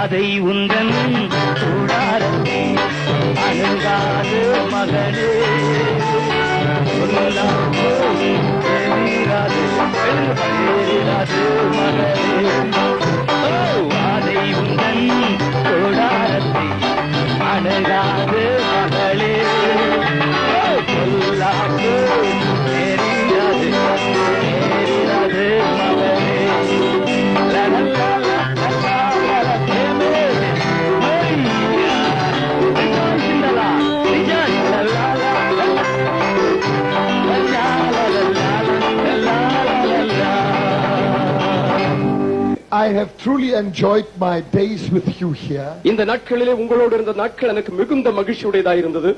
அதை உந்தன் கூடாரத்தை அணுகாது மகளே தெரியாது மகளே அதை உந்தன் கூடாரத்தை அணுகாது மகளே சொல்லாது தெரியாது மகளே I have truly enjoyed my days with you here. இந்த நாட்களிலே உங்களோடு இருந்த நாட்கள் எனக்கு மிகுந்த மகிழ்ச்சியுடையதாக இருந்தது.